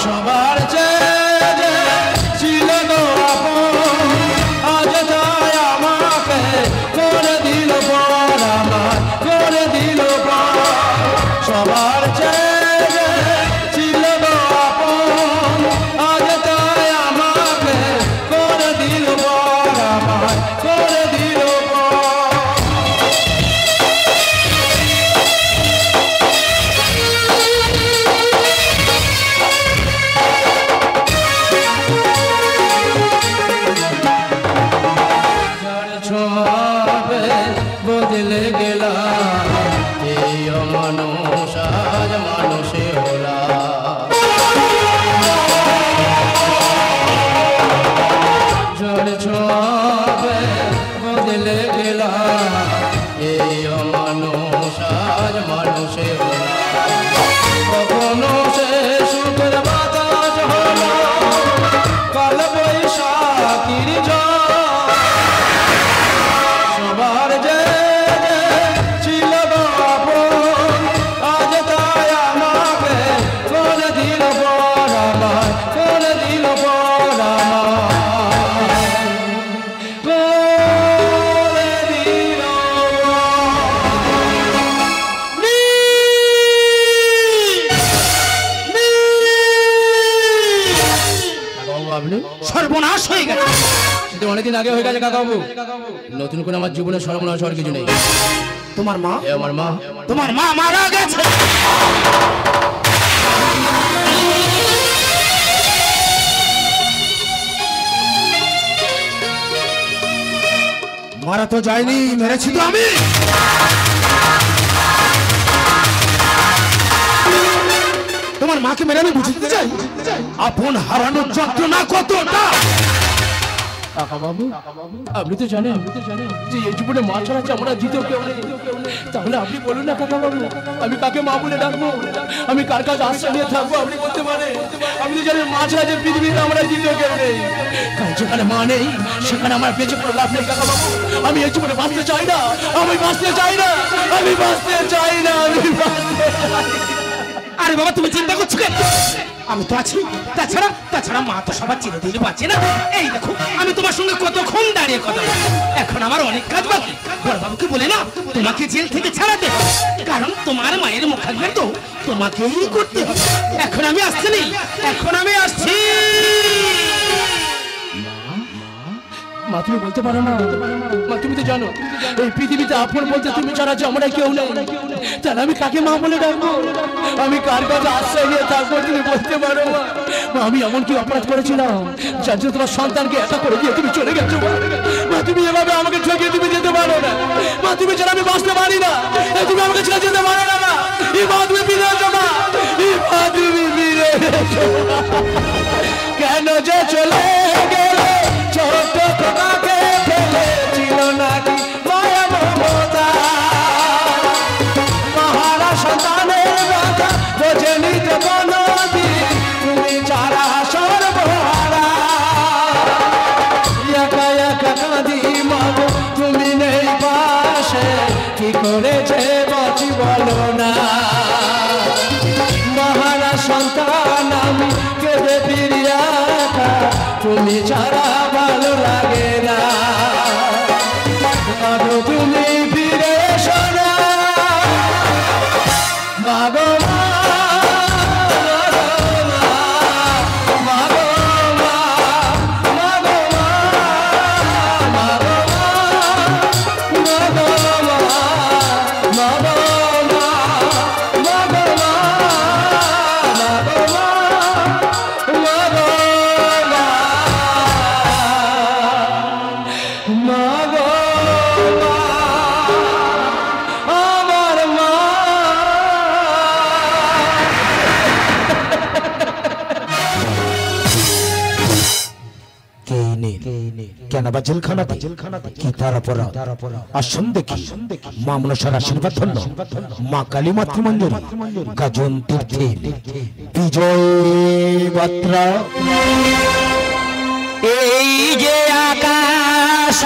সবার চেয়ে ছিল গো আপন, আজ তাই আমাকে করে দিল পর, আমার করে দিল পর। সবার চেয়ে ছিল গো আপন, আজ তাই আমাকে করে দিল পর, আমার করে দিল পর। বদলে গেলা এই মানুষ আজ মানুষে হলা, ঝড় ছোঁয়াবে বদলে গেলা এই মানুষ আজ মানুষে হলা। কখনো সে সুখের বাতাস হলো কাল বৈশাখীর ঝড়, সবার যে ছিল গো আপন, আজ তাই আমাকে করে দিল পর, আমায় করে দিল পর, আমায় করে দিল পর। সর্বনাশ হয়ে গেছে, সেটা অনেকদিন আগে হয়ে গেছে কাকাবু। নতুন করে আমার জীবনে সর্বনাশ হওয়ার কিছু নেই। তোমার মা, আমার মা, তোমার মা মারা গেছে। মারা তো যায়নি, মেরেছি তো আমি। তোমার মাকে মেরে আমি বুঝতে চাই আপন হারানোর যন্ত্রণা কতটা। কাকাবাবু আপনি তো জানেন যে এই জীবনে মা ছাড়া আমরা জিতেও কেউ নেই। তাহলে আপনি বলুন না কাকাবাবু, আমি কাকে মা বলে ডাকবো? আমি কার কাছে আশ্রয় নিয়ে থাকবো? আপনি বলতে পারেন? আপনি তো জানেন মা ছাড়া যে পৃথিবীতে আমরা জিতেও কেউ নেই। কারণ যেখানে মা নেই সেখানে আমার বেঁচে পড়ে লাভ নেই কাকাবাবু। আমি এই জীবনে বাঁচতে চাই না, আমি বাঁচতে চাই না, আমি বাঁচতে চাই না, আমি বাঁচতে চাই না। আরে বাবা তুমি চিন্তা করছো কেন? আমি তো আছি। তাছাড়া মা তো সবার চিনে দিলে বাঁচে না। এই দেখো আমি তোমার সঙ্গে কতক্ষণ দাঁড়িয়ে কথা বলি, এখন আমার অনেক কাজ বাকি। বড়বাবুকে বলে না তোমাকে জেল থেকে ছাড়াতে হবে, কারণ তোমার মায়ের মুখাগ্নি তো তোমাকেই করতে হবে। এখন আমি আসছি নেই, এখন আমি আসছি। মা তুমি বলতে পারো না? মা তুমি তো জানো এই পৃথিবীতে আপন বলতে তুমি ছাড়া যে আমরা কেউ নেই। তাহলে আমি কাকে মা বলে ডাকবো? আমি কার কাছে আশ্রয় নিয়ে থাকবো? তুমি বলতে পারো মা? আমি এমন কি অপরাধ করেছিলাম যার জন্য তোমার সন্তানকে একা করে দিয়ে তুমি চলে গেছো? মা তুমি এভাবে আমাকে ঠকিয়ে তুমি যেতে পারো না। মা তুমি ছাড়া আমি বাঁচতে পারি না, তুমি আমাকে ছেড়ে যেতে পারো না। মা এই মা তুমি ফিরে এসো, মা এই মা তুমি ফিরে এসো। কেন যে চলে গেলে ছোট খোকাকে ফেলে, ছিল নাকি মায়া মমতা? মহারা সন্তানের কথা বোঝেনি তো কোনদিন, তুমি ছাড়া সর্বহারা। একা একা কাঁদি মাগো তুমি নেই পাশে, কি করে যে বাঁচি বলো না। মহারা সন্তান আমি কেঁদে ফিরিয়া, তুমি ছাড়া ভালো লাগে না। মাগো তুমি ফিরে এসো না, মাগো মা, মাগো মা, মাগো মা, মাগো মা, মাগো মা, মাগো মা, মাগো মা, মাগো মা, মাগো কেন বা জেলখানাতে কি তারা পড়া আসুন দেখি মা মনসার আশীর্বাদ ধন্য মা কালী মাতৃমঞ্জরি গাজন তীর্থে বিজয় বাত্রা। এই যে আকাশ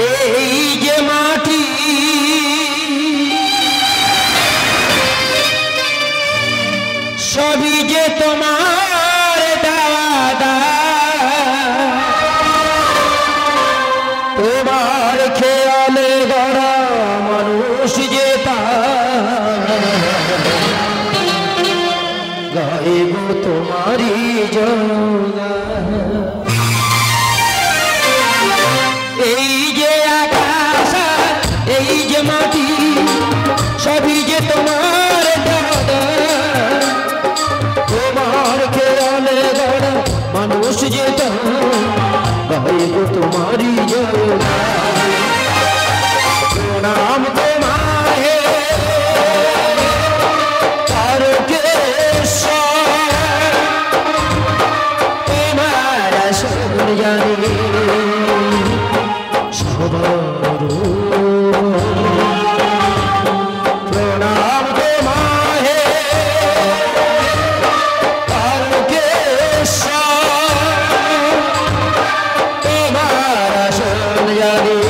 এই যে মাটি তোমারি জোড়া। এই যে আকাশ এই যে মাটি সবই যে তোমার দাদা, তোমার খেয়ালে গড়া মানুষ যে গাইব তোমারি জোড়া। প্রণাম তোমারে তারকেশ্বর, তোমার আসন জানি সবার। প্রণাম তোমারে তারকেশ্বর, তোমার আসন জানি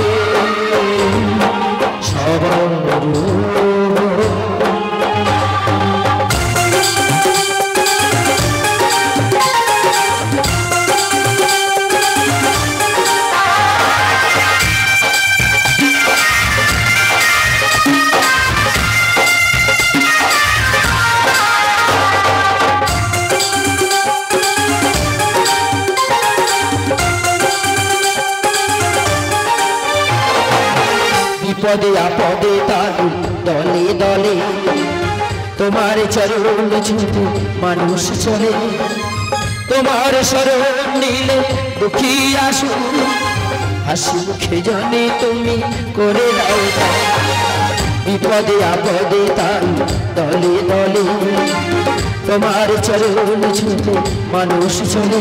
সবার। বিপদে আপদে তালু দলে দলে তোমার চরণ ছুঁতে মানুষ চলে। তোমার শরণ নিলে দুঃখী আসু হাসি মুখে জানে তুমি করে দাও। বিপদে আপদে তালু দলে দলে তোমার চরণ ছুঁতে মানুষ চলে।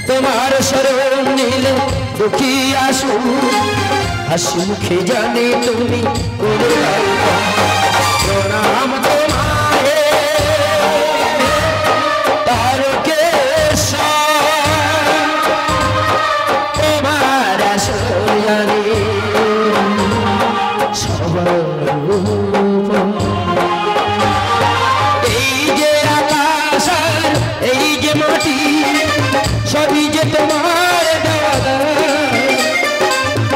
তোমার শরণ নিলে দুঃখী আসু হাসি মুখে জানে তুমি করে দাও। প্রণাম তোমারে তারকেশ্বর, তোমার আসন জানি সবার। এই যে আকাশ এই যে মাটি সবই যে তোমার দাদা,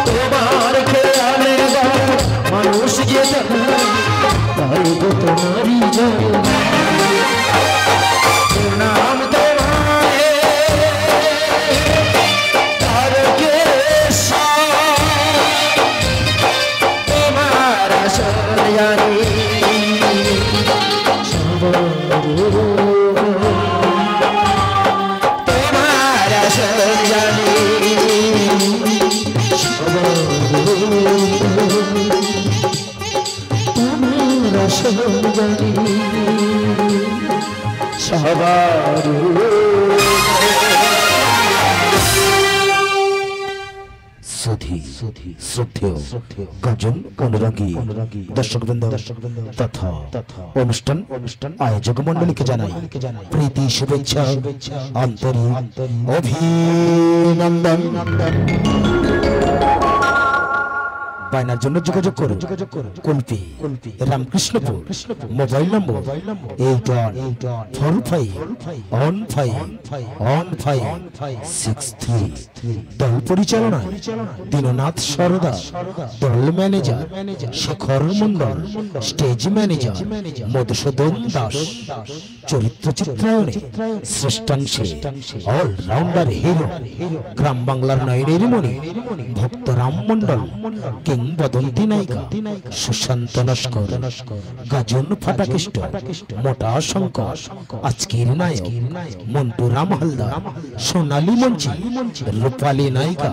তোমার খেয়ালে মানুষ যে গাইব তোমারি জোড়া। প্রণাম তোমারে তারকেশ্বর, তোমার আসন জানি সবার। তোমার আসন জানি সবার। তোমার আসন জানি সবার। শ্রদ্ধেয় গাজন অনুরাগী দর্শকবৃন্দ তথা অনুষ্ঠান আয়োজক মন্ডলীকে জানাই প্রীতি শুভেচ্ছা আন্তরিক অভিনন্দন। বায়নার জন্য যোগাযোগ করুন কুলপি রামকৃষ্ণপুর, মোবাইল নম্বর 8145151563। দল পরিচালনা দীননাথ সরদার, দল manager Shekhar Mondal, stage manager Madhusudan Das, চরিত্র চিত্রায়নে শ্রেষ্ঠাংশে অলরাউন্ডার হিরো গ্রাম বাংলার নয়নের মণি ভক্তরাম মন্ডল, কিংবদন্তি নায়িকা সুশান্ত নস্কর, গাজন ফাটাকেষ্ট, মোটা শঙ্কর, আজকের নায়ক মন্টু রাম হালদার, সোনালী মঞ্চি রূপালী নায়িকা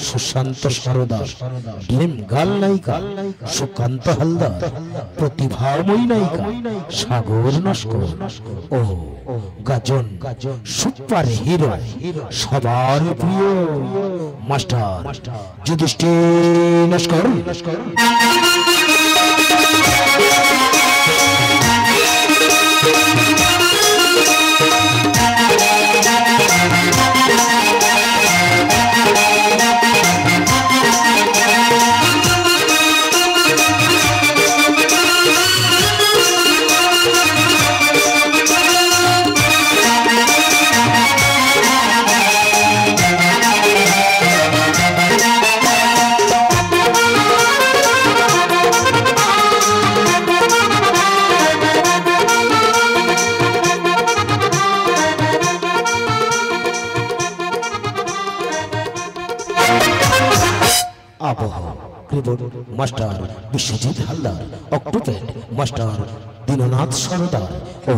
সুশান্ত সরদার, ড্রিম গার্ল নায়িকা সুকান্ত হালদার, প্রতিভাময়ী নায়িকা সাগর নস্কর ও গাজন সুপার হিরো সবার প্রিয় master Yudhishthir Naskar. Keyboard master Biswajit Haldar, octopad master Dinanath Sardar ও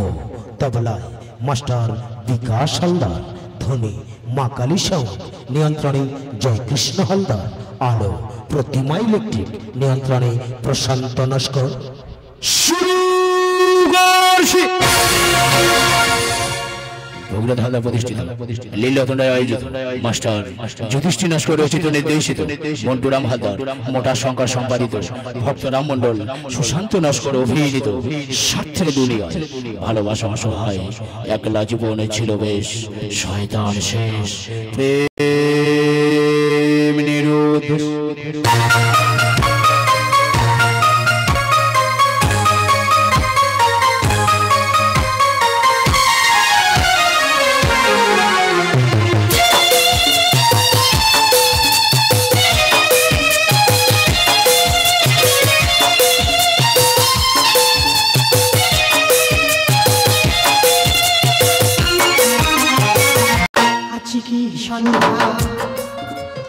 তবলায় মাস্টার বিকাশ হালদার। ধ্বনি মা কালী সাউন্ড, নিয়ন্ত্রণে জয়কৃষ্ণ হালদার। আলো প্রতিমা ইলেকট্রিক, নিয়ন্ত্রণে প্রশান্ত নস্কর। ভোগনাথ হালদার প্রতিষ্ঠিত লীলাতন্ডায় আয়োজিত মাস্টার যুধিষ্ঠির নস্কর রচিত নির্দেশিত মন্টুরাম হালদার, মোটা শঙ্কর সম্পাদিত, ভক্তরাম মন্ডল, সুশান্ত নস্কর অভিনীত স্বার্থের দুনিয়ায় ভালোবাসা অসহায়, একলা জীবনে ছিল বেশ, শয়তান শেষ, প্রেম নিরোধ।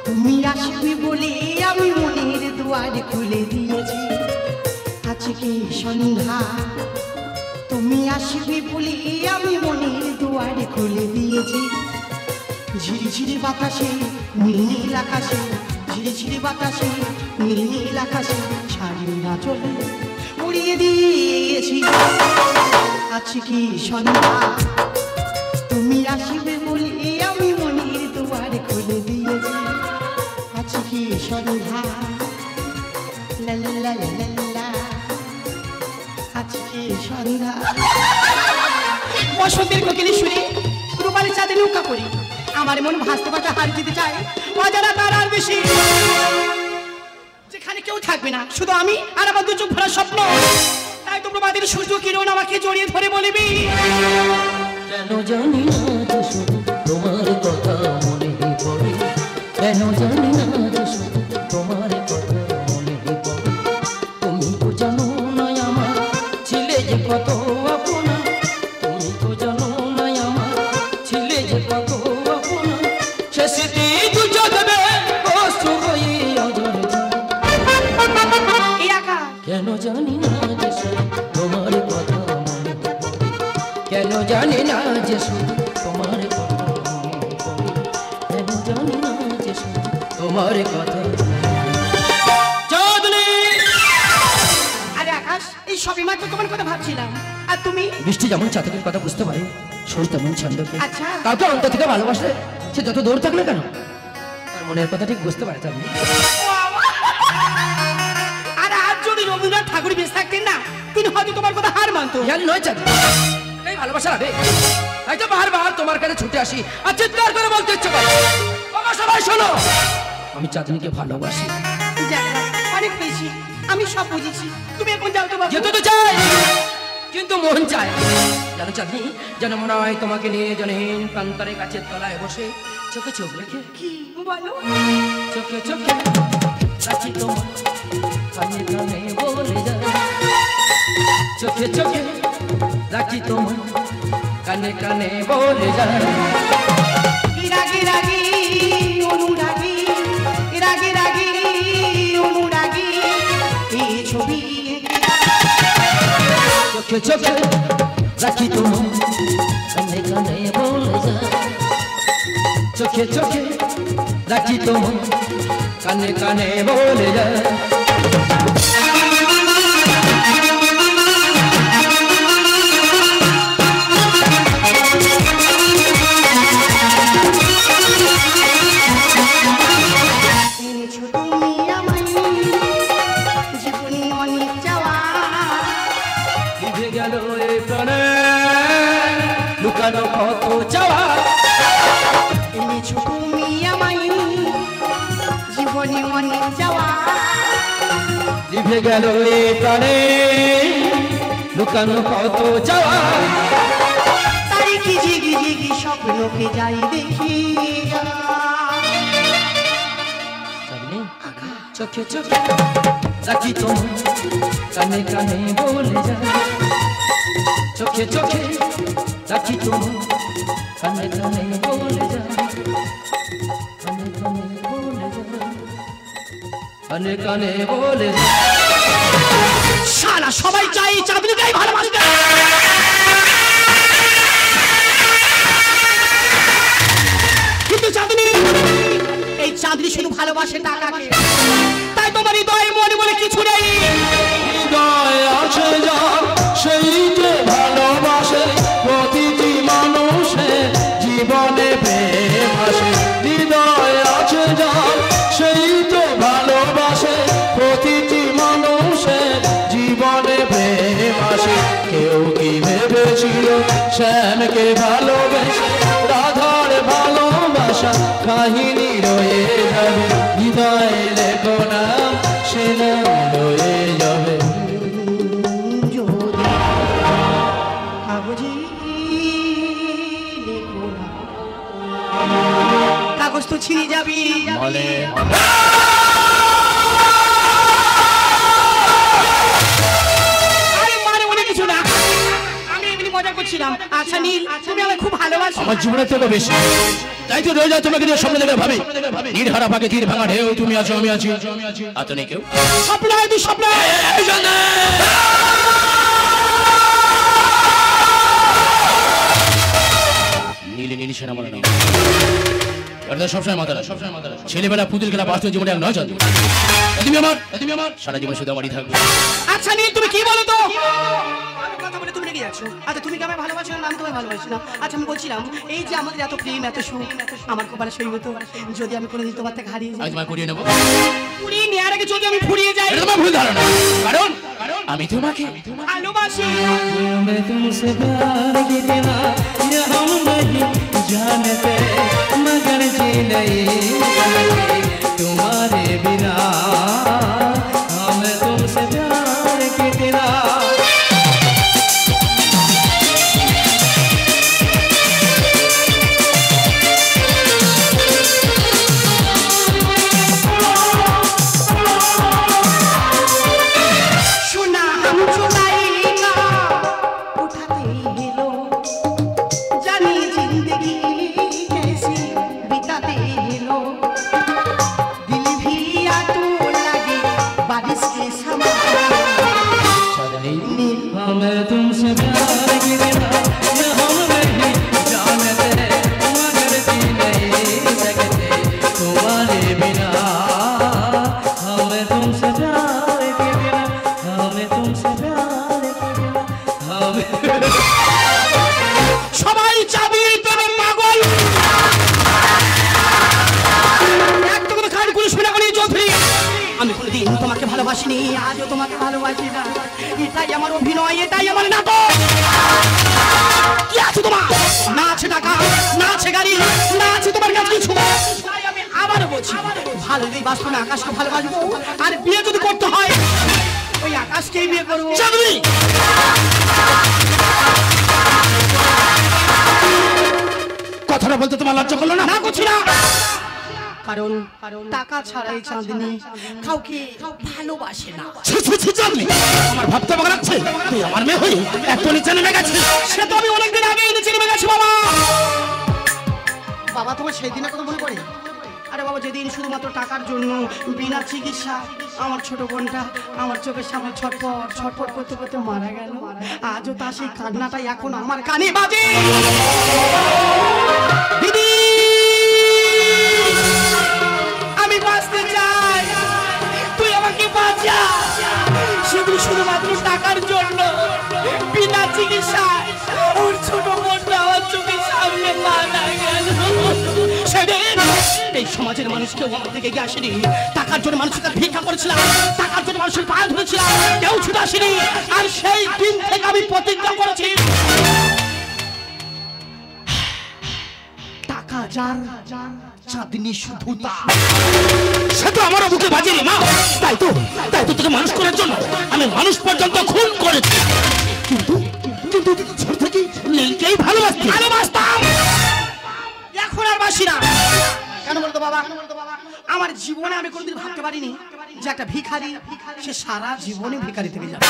তুমি আসবে বলে আমি মনের দুয়ার খুলে দিয়েছি। আজকে সন্ধ্যা তুমি আসবে বলে আমি মনের দুয়ার খুলে দিয়েছি। ঝিরিঝিরি বাতাসে নীল আকাশে, ঝিরিঝিরি বাতাসে নীল আকাশে শাড়ি না চলে উড়িয়ে দিয়েছি। আজকে সন্ধ্যা তুমি আসবে বলে আমি মনের দুয়ার খুলে দিয়েছি। আজকে সন্ধ্যা লা লা লা লা লা, আজকে সন্ধ্যা। বসন্তের কোকিলের সুরে রূপালী চাঁদে নৌকা করি, আমার মন ভাসতে ভাসতে হারিয়ে যেতে চায় অজানা তারার বেশি, যেখানে কেউ থাকবে না, শুধু আমি আর আমার দু চোখ ভরা স্বপ্ন। তাই তো প্রভাতের সূর্য কিরণ আমাকে জড়িয়ে ধরে বলবি, কেন জানি না যে শুধু তোমার কথা মনে পড়ে, কেন জানি না যে শুধু তোমার কথা মনে পড়ে। তুমি তো জানো না আমার ছিলে যে কত আপনা, তুমি তো জানো না আমার ছিলে যে কত আপনা। সে স্মৃতি দু জগবে অশ্রু হয়ে অঝরে যায়। কেন জানি না যে শুধু তোমার কথা মনে পড়ে, কেন জানি না যে শুধু তোমার কথা মনে পড়ে, কেন জানি না যে শুধু তোমার কথা। আরে আকাশ, এই সবই মাত্র তোমার কথা ভাবছিলাম। আর তুমি? বৃষ্টি যেমন চাতকের কথা বুঝতে পারে, সুর তেমন ছন্দকে। আচ্ছা। কাউকে অন্তর থেকে ভালোবাসলে সে যত দূর থাকলে কেন তার মনের কথা ঠিক বুঝতে পারে। তার আর আজ যদি রবীন্দ্রনাথ ঠাকুর বেঁচে থাকতেন না, তিনি হয়তো তোমার কথা হার মানতো। নয় চাঁদ, এই ভালোবাসা হবে তাই তো বারবার তোমার কাছে ছুটে আসি আর চিৎকার করে বলতে ইচ্ছে করে, বাবা সবাই শোনো, আমি চাঁদনীকে ভালোবাসি। অনেক বেশি, আমি সব বুঝেছি, তুমি এখন যাও তো বাবা। যেতে তো চাই কিন্তু মন চায় জানো চাঁদনী, যেন মনে হয় তোমাকে নিয়ে জনহীন প্রান্তরে গাছের তলায় বসে চোখে চোখ রেখে। কি বলো? চোখে চোখে রাখি তোমার, কানে কানে বলে যায়। চোখে চোখে রাখি তোমার, কানে কানে বলে যায়। রাগে রাগে অনুরাগী, রাগে রাগে অনুরাগী, এই ছবি। চোখে চোখে রাখি তোমার, কানে কানে বলে যায়। চোখে চোখে রাখি তোমার, কানে কানে বলে যায়। লুকানো কত চাওয়া, এনেছো তুমি আমায় জীবনে অনেক যাওয়া। লিভে গেল এ প্রাণে লুকানো কত চাওয়া। তাই কি জিগি জিগি স্বপ্নকে যাই দেখি। চোখে চোখে রাখি তোমার, কানে কানে বলে যায়। চোখে চোখে রাখি তোমার, কানে কানে বলে যায়। কানে কানে বলে যায়, কানে কানে বলে যা। শালা সবাই চাই চাঁদনিকেই ভালোবাসতে, কিন্তু চাঁদনি, এই চাঁদনি শুধু ভালোবাসে টাকাকে। তাই তোমার হৃদয়ে মনে বলে কিছু নেই। হৃদয় আছে যার সেই যে ভালোবাসে, প্রতিটি মানুষের জীবনে প্রেম আসে। হৃদয় আছে যার সেই যে ভালোবাসে, প্রতিটি মানুষের জীবনে প্রেম আসে। কেউ কি ভেবেছিল শ্যামকে ভালোবেসে রাধার ভালোবাসা কাহিনী রয়ে যাবে। হৃদয় লেখো না সে নাম রয়ে যাবে। কাগজ তো ছিঁড়ে যাবি। আরে মানে মনে কিছু না, আমি এমনি মজা করছিলাম। আচ্ছা নীল, তুমি আমায় খুব ভালোবাসো। আমার জীবনের থেকে বেশি, তাই তো রোজ তোমাকে নিয়ে স্বপ্ন দেখে ভাবি। নীর হারা পাকে তীর ভাঙা ঢেউ, তুমি আছো আমি আছি, আর তো নেই কেউ। স্বপ্ন তুই স্বপ্ন। নীলে নীল সেনা বলে না, সবসময় মাতারা, সবসময় মাতারা। ছেলেবেলা পুতুল খেলা, বাস্তব জীবনে এক নয় চাঁদ। তুমি আমার সারা জীবন শুধু আমারই থাকবে। আচ্ছা নীল, তুমি কি বলো তো? আমি কথা বলে তুমি রেগে যাচ্ছ। আচ্ছা তুমি কি আমায় ভালোবাসো না? আমি তোমায় ভালোবাসি না। আচ্ছা আমি বলছিলাম, এই যে আমাদের এত প্রেম এত সুখ, আমার কপালে সই হতো যদি আমি কোনোদিন তোমার থেকে হারিয়ে যাই। আমি তোমায় করিয়ে নেবো। পুড়িয়ে নেওয়ার আগে যদি আমি ফুরিয়ে যাই। এটা তোমার ভুল ধারণা, কারণ আমি তোমাকে ভালোবাসি। मैं तुमसे प्यार कितना ये हम नहीं जानते, मगर जी नहीं सकते तुम्हारे बिना। हमें तुमसे प्यार कितना। सुना हम चुराएगा उठाते हैं लोग, जानी जिंदगी कैसी बिताते हैं लोग। दिल भी आतू लगे बारिश के समय। हमें तुमसे प्यार कितना ये हम नहीं जानते, मगर जी नहीं सकते तुम्हारे बिना। हमें तुमसे प्यार कितना, हमें तुमसे प्यार कितना, हमें সবাই চাবি প্রেমে পাগল। একটা কথা কান খুলে শুনে বলি চৌধুরী, আমি কোনোদিন তোমাকে ভালোবাসিনি, আজও তোমাকে ভালোবাসি না। এটাই আমার অভিনয়, এটাই আমার নাটক। কি আছে তোমার? না আছে টাকা, না আছে গাড়ি, না আছে তোমার কাছে কিছু। তাই আমি আবারও বলছি, ভালো যদি বাস্তবে আকাশকে ভালোবাসবো, আর বিয়ে যদি করতে হয় ওই আকাশকেই বিয়ে করবো। চাঁদনি, কথাটা বলতে তোমার লজ্জা করলো না? না করছি না, কারণ টাকা ছাড়াই চাঁদনি কাউকে ভালোবাসে না। আমার ভাবতে পাকা লাগছে, তুই আমার মেয়ে হয়ে এত নিচে নেমে গেছিস। সে তো আমি অনেকদিন আগেই নিচে নেমে গেছি বাবা। বাবা তোমার সেই দিনের কথা মনে পড়ে? আরে বাবা, যেদিন শুধুমাত্র টাকার জন্য বিনা চিকিৎসা আমার ছোট বোনটা আমার চোখের সামনে ছটফট ছটফট করতে করতে মারা গেল, আজও তা সেই কান্নাটাই এখন আমার কানে বাজে। দিদি, আমি বাঁচতে চাই, তুই আমাকে বাঁচা। সেদিন শুধুমাত্র টাকার জন্য বিনা চিকিৎসায় ওর ছোট বোনটা আমার চোখের সামনে মারা গেল। সেদিন এই সমাজের মানুষ কেউ আমার দিকে এগিয়ে আসেনি। টাকার জন্য মানুষের কাছে ভিক্ষা করেছিলাম, টাকার জন্য মানুষের পা ধরেছিলাম, কেউ ছুটে আসেনি। আর সেই দিন থেকে আমি প্রতিজ্ঞা করেছি, টাকা যার চাঁদনি শুধু তার। সে তো আমার বুকে বাজেনি মা, তাই তো তোকে মানুষ করার জন্য আমি মানুষ পর্যন্ত খুন করেছি। কিন্তু ছোট থেকে নীলকেই ভালোবাসতাম। এখন আর বাসি না। কেন বলতো বাবা? আমার জীবনে আমি কোনদিন ভাবতে পারিনি যে একটা ভিখারি সে সারা জীবনে ভিখারি থেকে যাবে।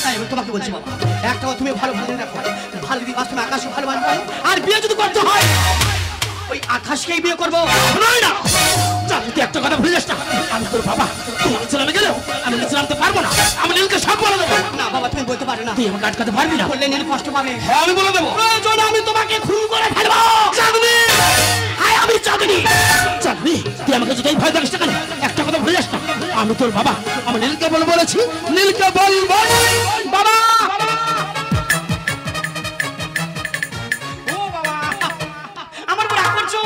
তাই আমি তোমাকে বলছি বাবা, একটা তুমি ভালো বুঝে রাখো, ভালো যদি বাস্তবে আকাশে ভালোবাসবে, আর বিয়ে যদি করতে হয় ওই আকাশকেই বিয়ে করবো। নয় না, চাঁদনি তুই একটা কথা ভুলে যাস না, আমি তোর বাবা, তুই নিচে নামে গেলেও আমি নিচে নামতে পারবো না, আমি নীলকে সব বলে দেবো। না বাবা, তুমি বলতে পারো না, তুই আমাকে আটকাতে পারবি না, বললে নীল কষ্ট পাবে। হ্যাঁ আমি বলে দেবো, প্রয়োজন আমি তোমাকে খুন করে ফেলবো। চাঁদনি, হায় আমি চাঁদনি। চাঁদনি তুই আমাকে যতই ভয় দেখিস না কেন, একটা কথা ভুলে যাস না, আমি তোর বাবা, আমি নীলকে বলেছি, নীলকে বলবো। বাবা ও বাবা, আমার উপর রাগ করছো?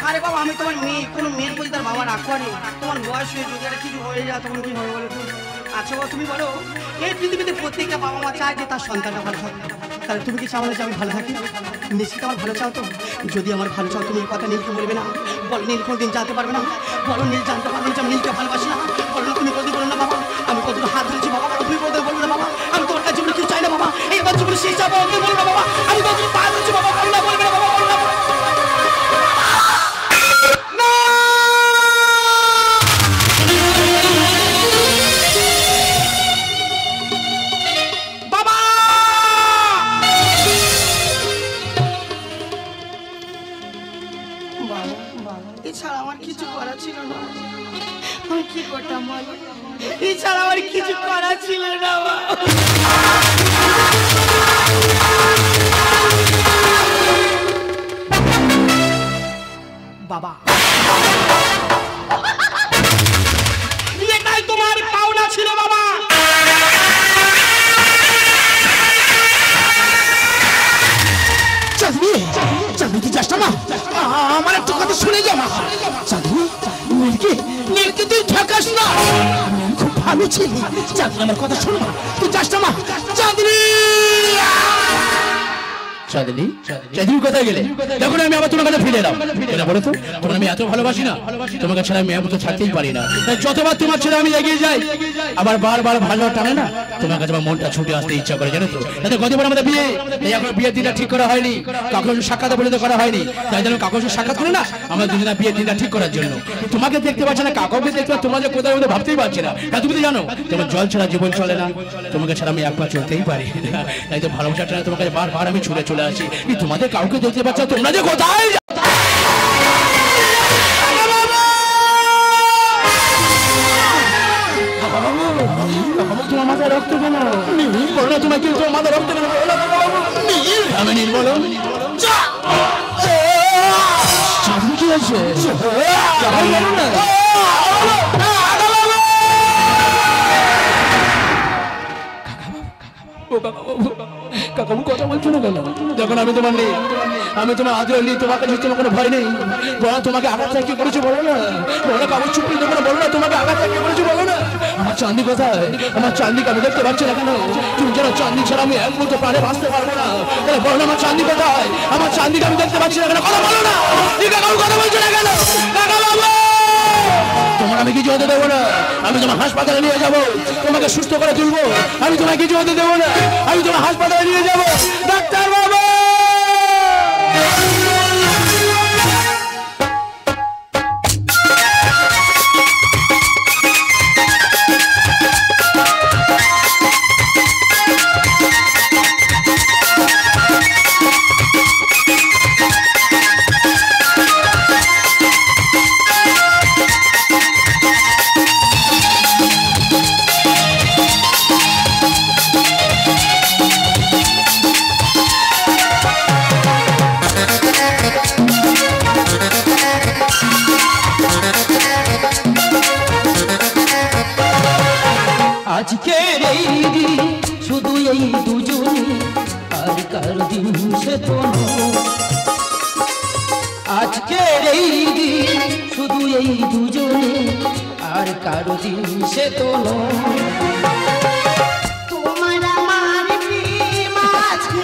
আরে বাবা, আমি তোমার মেয়ে, কোনো মেয়ের প্রতি তার বাবা রাগ করে? তোমার বয়স হয়ে যদি একটা কিছু হয়ে যায় তখন কি হবে বলো তো? আচ্ছা বাবা, তুমি বলো, এই পৃথিবীতে প্রত্যেকটা বাবা মা চায় যে তার সন্তানটা ভালো থাকে, তাহলে তুমি কি চাও না যে আমি ভালো থাকি? নিশ্চিত আমার ভালো চাও তো? যদি আমার ভালো চাও, তুমি এই কথা নীলকে বলবে না? বলো, নীল কোনোদিন জানতে পারবে না? বলো, নীল জানতে পারবে যে আমি নীলকে ভালোবাসি না? বলো না, তুমি কোনোদিন বলো না বাবা, আমি কতটা হাত ধরেছি বাবা, তুমি কোনোদিন বলবে না বাবা, আমি তোমার কাছে জীবনে কিছু চাই না বাবা, এই আমার জীবনে শেষ যাবো, তুমি বলবে না বাবা, আমি কতটা পা ধরেছি বাবা, বলো না, বলবে না বাবা, বলো না। এছাড়া আমার কিছু করা ছিল না, আমি কি করতাম বলো? এছাড়া আমার কিছু করা ছিল না বাবা। এটাই তোমার পাওনা ছিল বাবা। চাঁদনি, চাঁদনি তুই যাস না, আমার একটা কথা শুনে যা। চাঁদনি, নীলকে তুই ঠকাস না, আমি খুব ভালো ছিলি। চাঁদনি আমার কথা শোনো, তুই যাস না। চাঁদনি, চাঁদনি, চাঁদনি কোথায় গেলে? দেখো না, আমি আবার তোমার কাছে ফিরে এলাম। এটা বলো তো, তোমার আমি এত ভালোবাসি না, তোমাকে ছাড়া আমি এমন তো থাকতেই পারি না। তাই যতবার তোমার ছেড়ে আমি এগিয়ে যাই, আবার বারবার ভালো টানে না, তোমার কাছে আমার মনটা ছুটে আসতে ইচ্ছা করে, জানো তো? তাতে গতবার আমাদের বিয়ে, এই এখন বিয়ের দিনটা ঠিক করা হয়নি, কাগজ সাক্ষাৎ বলে করা হয়নি, তাই জন্য কাগজের সাক্ষাৎ করে না আমরা দুজনে বিয়ের দিনটা ঠিক করার জন্য। তোমাকে দেখতে পাচ্ছি না, কাগজকে দেখতে পাচ্ছি, তোমার যে কোথায় মধ্যে ভাবতেই পারছি না। তা তুমি তো জানো তোমার জল ছাড়া জীবন চলে না, তোমাকে ছাড়া আমি একবার চলতেই পারি না। তাই তো ভালোবাসা টানে তোমাকে বারবার আমি ছুটে চলে আসি। তোমাদের কাউকে দেখতে পাচ্ছ, তোমরা যে কোথায় তোমার মাথায় রক্ত কেন? বলো তোমার কিন্তু মাথায় রক্ত কেন? আমি নীল, বলো কি আছে? কাকাবু কথা বলছো না কেন? যখন আমি তোমার নেই, আমি তোমার আদর নেই, তোমার কাছে তোমার কোনো ভয় নেই। বলো তোমাকে আঘাত কি করেছো, বলো না। বলো কাগজ চুপড়ি দেবো না, বলো না তোমাকে আঘাত কি করেছো, বলো না। আমার চাঁদনি কোথায়? আমার চাঁদনিকে আমি দেখতে পাচ্ছি না কেন? তুমি যেন চাঁদনি ছাড়া আমি এক মুহূর্ত প্রাণে বাঁচতে পারবো না। তাহলে বলো না আমার চাঁদনি কোথায়? আমার চাঁদনিকে আমি দেখতে পাচ্ছি না কেন? কথা বলো না, কাকাবু কথা বলছো না কেন? কাকা বাবু, তোমার আমি কিছু হতে দেবো না। আমি তোমার হাসপাতালে নিয়ে যাবো, তোমাকে সুস্থ করে তুলবো। আমি তোমার কিছু হতে দেবো না, আমি তোমার হাসপাতালে নিয়ে যাবো। ডাক্তার বাবু, আজকের এই দিন শুধু এই দুজনে, আর কার দিন সে তো নয়। আজকের এই দিন শুধু এই দুজনে, আর কার দিন সে তো নয়। তোমার আমার প্রেম আজকে,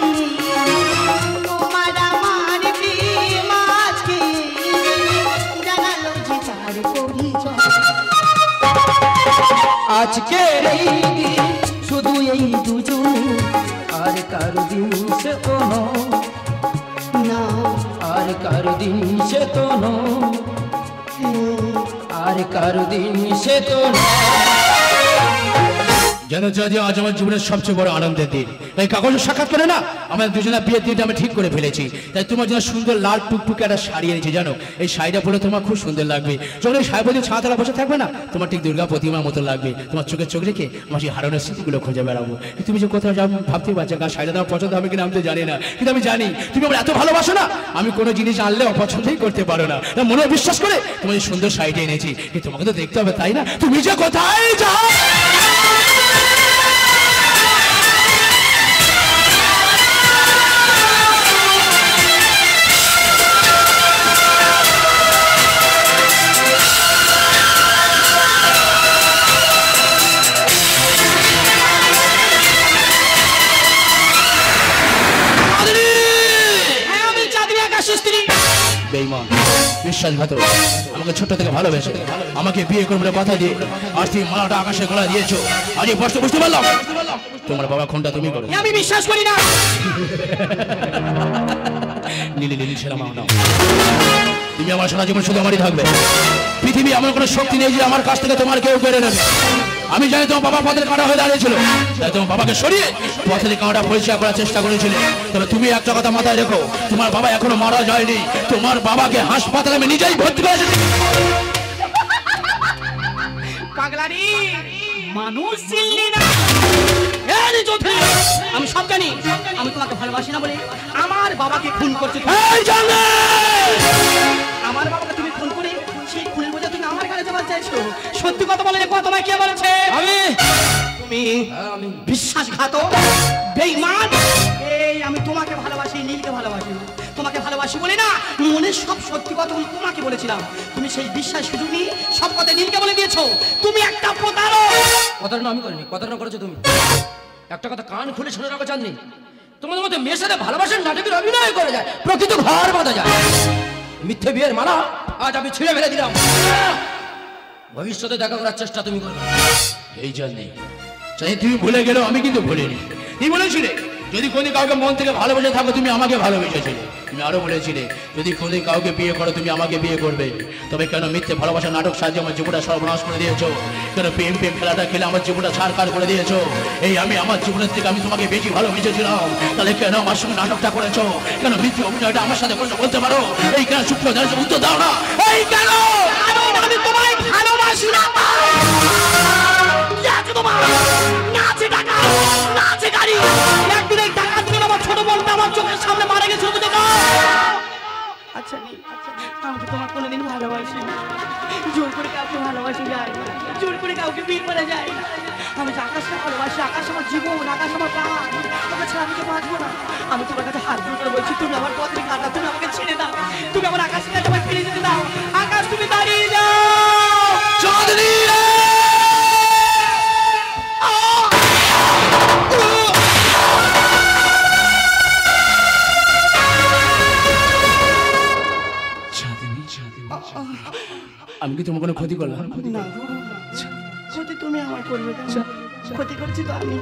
তোমার আমার প্রেম আজকে জানালো যে তার পরিচয়। আজকের এই দিন শুধু এই দুজনে, আর কার দিন সে তো নয়। না, আর কার দিন সে তো নয়, আর কার দিন সে তো নয়। কেন যদি আজ আমার জীবনের সবচেয়ে বড় আনন্দের দিন, এই কাগজে সাক্ষাৎ করে না আমাদের দুজনের বিয়ের দিনটা আমি ঠিক করে ফেলেছি। তাই তোমার জন্য সুন্দর লাল টুকটুকে একটা শাড়ি এনেছি, জানো এই শাড়িটা পরে তোমার খুব সুন্দর লাগবে। যখন এই শাড়ি পরে ছাতালা বসে থাকবে না, তোমার ঠিক দুর্গা প্রতিমার মতো লাগবে। তোমার চোখে চোখ রেখে আমার সেই হারানোর স্মৃতিগুলো খুঁজে বেড়াবো। তুমি যে কোথাও যাও ভাবতে পারছো, কারণ শাড়িটা তোমার পছন্দ হবে কিনা আমি তো জানি না, কিন্তু আমি জানি তুমি আমার এত ভালোবাসো না, আমি কোনো জিনিস আনলে অপছন্দই করতে পারো না। মনে বিশ্বাস করে তোমার সুন্দর শাড়িটা এনেছি, কিন্তু তোমাকে তো দেখতে হবে তাই না, তুমি যে কোথায় যাও। বেঈমান, বিশ্বাসঘাতক, আমাকে ছোট থেকে ভালোবেসে আমাকে বিয়ে করবে কথা দিয়ে আজ তুমি মালাটা আকাশে গলা দিয়েছো। আজ এই কষ্ট বুঝতে পারলাম, তোমার বাবা খুনটা তুমি করো। আমি বিশ্বাস করি না। নীলি নীলি ছেলে মা নাও, তুমি আমার সারা জীবন শুধু আমারই থাকবে। পৃথিবী এমন কোনো শক্তি নেই যে আমার কাছ থেকে তোমার কেউ কেড়ে নেবে। আমি জানি তোমার বাবা পথের কাঁটা হয়ে দাঁড়িয়েছিল, তাই তোমার বাবাকে সরিয়ে পথের কাঁটা পরিষ্কার করার চেষ্টা করেছিলে। তবে তুমি একটা কথা মাথায় রেখো, তোমার বাবা এখনো মারা যায়নি, তোমার বাবাকে হাসপাতালে আমি নিজেই ভর্তি করেছি। পাগলারি মানুষ চিনলি না। আমি সব জানি, আমি তোমাকে ভালোবাসি না বলে আমার বাবাকে খুন করছো। আমার বাবাকে তুমি খুন করে সেই খুনের বোঝা তুমি আমার কাছে জমা চাইছো। সত্যি কথা বলে দেখো, তোমায় কে বলেছে? তুমি বিশ্বাসঘাতক, বেঈমান। এই আমি তোমাকে ভালোবাসি, নীলকে ভালোবাসি, তোমাকে ভালোবাসি বলে না মনের সব সত্যি কথা তোমাকে বলেছিলাম। তুমি সেই বিশ্বাস সুযোগ নিয়ে সব কথা নীলকে বলে দিয়েছো। তুমি একটা প্রতারক। কথাটা আমি করিনি, কথাটা করেছো তুমি। একটা কথা কান খুলে শুনে রাখো চাঁদনি, তোমাদের মধ্যে মেয়ের সাথে ভালোবাসার নাটকের অভিনয় করে যায়, প্রকৃত ঘর বাঁধা যায়। মিথ্যে বিয়ের মালা আজ আমি ছিঁড়ে ফেলে দিলাম। ভবিষ্যতে দেখা করার চেষ্টা তুমি করবে। এই জন্যে তুমি ভুলে গেলেও আমি কিন্তু ভুলিনি। তুমি বলেছিলে যদি কোন কাউকে মন থেকে ভালোবেসে থাকো তুমি আমাকে ভালোবেসেছিলে। তুমি আরো বলেছিলে যদি কোন কাউকে বিয়ে করো তুমি আমাকে বিয়ে করবে। তবে কেন মিথ্যে ভালোবাসা নাটক সাজিয়ে আমার জীবনটা সর্বনাশ করে দিয়েছো? কেন প্রেম খেলাটা খেলে আমার জীবনটা ছাড়খাড় করে দিয়েছো? এই আমি আমার জীবনের থেকে আমি তোমাকে বেশি ভালোবেসেছিলাম, তাহলে কেন আমার সঙ্গে নাটকটা করেছো? কেন মিথ্যে অভিনয়টা আমার সাথে করেছো বলতে পারো? এই কেন সূক্ষ্ম উত্তর দাও না। এই কেন আমি তোমায় ভালোবাসি না। তোমার নাচে টাকা, নাচে গাড়ি। একদিন এই টাকার জন্য আমার ছোট বোনটা আমার চোখের সামনে মারা গেছিল। আচ্ছা আমি তো তোমার কোনোদিন ভালোবাসি না। জোর করে কাউকে ভালোবাসি যায় না, জোর করে কাউকে বিয়ে করা যায় না। আমি যে আকাশকে ভালোবাসি, আকাশ আমার জীবন, আকাশ আমার প্রাণ। তোকে ছাড়া আমি তো বাঁচবো না। আমি তোমার কাছে হাত জোর করে বলছি, তুমি আমার পথে কাটা, তুমি আমাকে ছেড়ে দাও। তুমি আমার আকাশের কাছে আমায় ফিরে যেতে দাও। আকাশ তুমি দাঁড়িয়ে যাও। চাঁদনি আমি কি তোমার কোনো ক্ষতি করলাম? না, ক্ষতি তুমি আমার করবে কেন? ক্ষতি করছি তো আমি।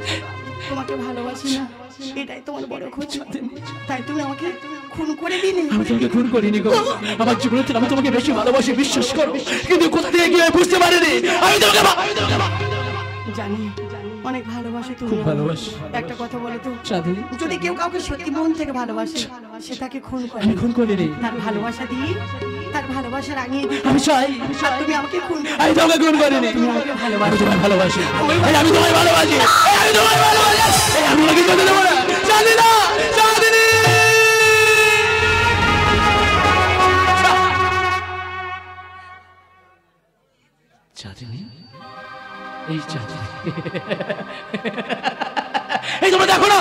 তোমাকে ভালোবাসি না, এটাই তোমার বড় ক্ষতি। তাই তুমি আমাকে খুন করে দিলে। আমি তোমাকে খুন করিনি গো, আমার জীবনে আমি তোমাকে বেশি ভালোবাসি, বিশ্বাস করো। কিন্তু কোথা থেকে গিয়ে বুঝতে পারিনি আমি তোমাকে জানি অনেক ভালোবাসি তুমি। খুব ভালোবাসি। একটা কথা বলো তো, চাঁদনি যদি কেউ কাউকে সত্যি মন থেকে ভালোবাসে সে তাকে খুন করে। আমি খুন করিনি। তার ভালোবাসা দিয়ে, তার ভালোবাসা রাঙিয়ে দিই। আমি চাই আর তুমি আমাকে খুন করে। আমি তোমাকে খুন করিনি। তুমি আমাকে আমি তোমায় ভালোবাসো। ভালোবাসি। এই আমি তোমায় ভালোবাসি। এই আমি তোমায় ভালোবাসি। এই আমি তোমাকে যেতে দেবো না। চাঁদনি না, চাঁদনি। চাঁদনি, এই চাঁদনি, এই তোমরা দেখো না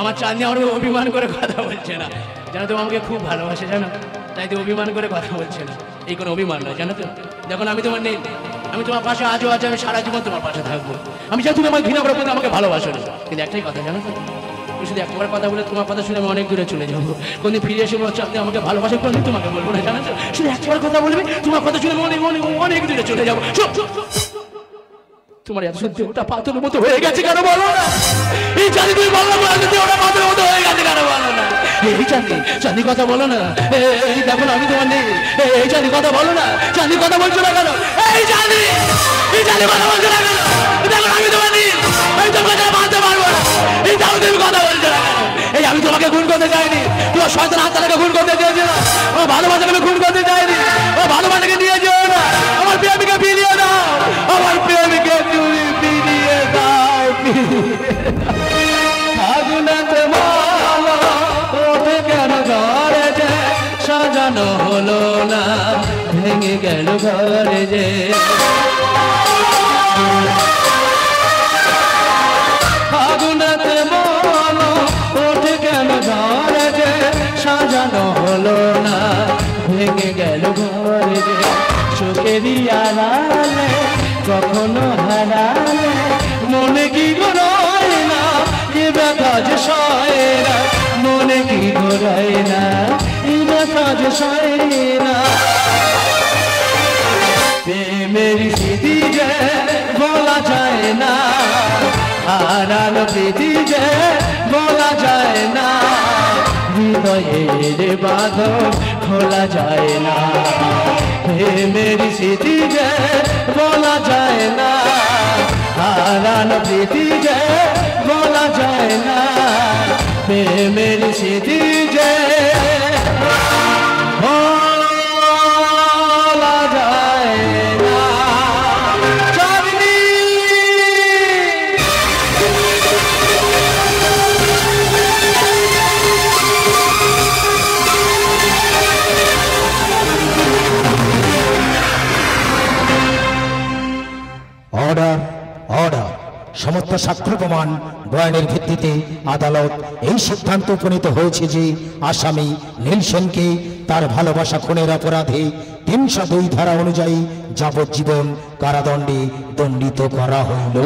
আমার চাঁদনি আমার অভিমান করে কথা বলছে না। জানো তো আমাকে খুব ভালোবাসে, জানো, তাই তো অভিমান করে কথা বলছে না। এই কোনো অভিমান নয়, জানো তো। দেখো আমি তোমার নেই, আমি তোমার পাশে আজও আছি, আমি সারা জীবন তোমার পাশে থাকবো। আমি চাই তুমি আমাকে ঘৃণা করো কিন্তু আমাকে ভালোবাসো না। কিন্তু একটাই কথা জানো তো, শুধু একবার কথা বলে তোমার কথা শুনে আমি অনেক দূরে চলে যাবো। কোনদিন ফিরে এসে বলছো আপনি আমাকে ভালোবাসেন, কোনদিন তোমাকে বলবো না, জানো তো। শুধু একবার কথা বলবে, তোমার কথা শুনে অনেক অনেক অনেক দূরে চলে যাবো। তোমার এত সত্যি ওটা পাথরের মতো হয়ে গেছে কেন বলো না? এই জানি তুমি বললাম ওটা পাথরের মতো হয়ে গেছে কেন বলো না? এই চাঁদি চাঁদি কথা বলো না। এই দেখো না আমি তোমার নেই। এই চাঁদি কথা বলো না। চাঁদি কথা বলছো না কেন? এই চাঁদি কথা বলছো না কেন? দেখো আমি তোমার নেই। আমি তোমার কথা মানতে পারবো না। এই দাও তুমি কথা বলছো না কেন? এই আমি তোমাকে খুন করতে চাইনি। তোমার শয়তান আত্মাকে খুন করতে চেয়েছিলাম। আমার ভালোবাসাকে আমি খুন করতে চাইনি। আমার ভালোবাসাকে নিয়ে যেও না। আমার প্রেমিকা ফিরিয়ে দাও। আমার প্রেমিকা তুমি ফিরিয়ে দাও। আগুনাতে মালা ওঠে কেন ঘরে যে সাজানো হলো না ভেঙে গেল ঘরে যে আগুনাতে মালা ওঠে কেন ঘরে যে সাজানো হলো না ভেঙে গেল ঘরে যে চোখেরই আড়ালে কখনো হারালে মনে কি গড়ায় না এ ব্যথা যে সয় না মনে কি গড়ায় না এ ব্যথা যে সয় না প্রেমের স্মৃতি যে বলা যায় না হারানো প্রীতি যে বলা যায় না হৃদয়ের বাঁধন খোলা যায় না প্রেমের স্মৃতি যে বলা যায় না হারানো প্রীতি যে বলা যায় না প্রেমের স্মৃতি যে বলা যায় না। অর্ডার অর্ডার সমস্ত সাক্ষ্য প্রমাণ বয়ানের ভিত্তিতে আদালত এই সিদ্ধান্ত উপনীত হয়েছে যে আসামি নীল সেনকে তার ভালোবাসা খুনের অপরাধে 302 ধারা অনুযায়ী যাবজ্জীবন কারাদণ্ডে দণ্ডিত করা হইল।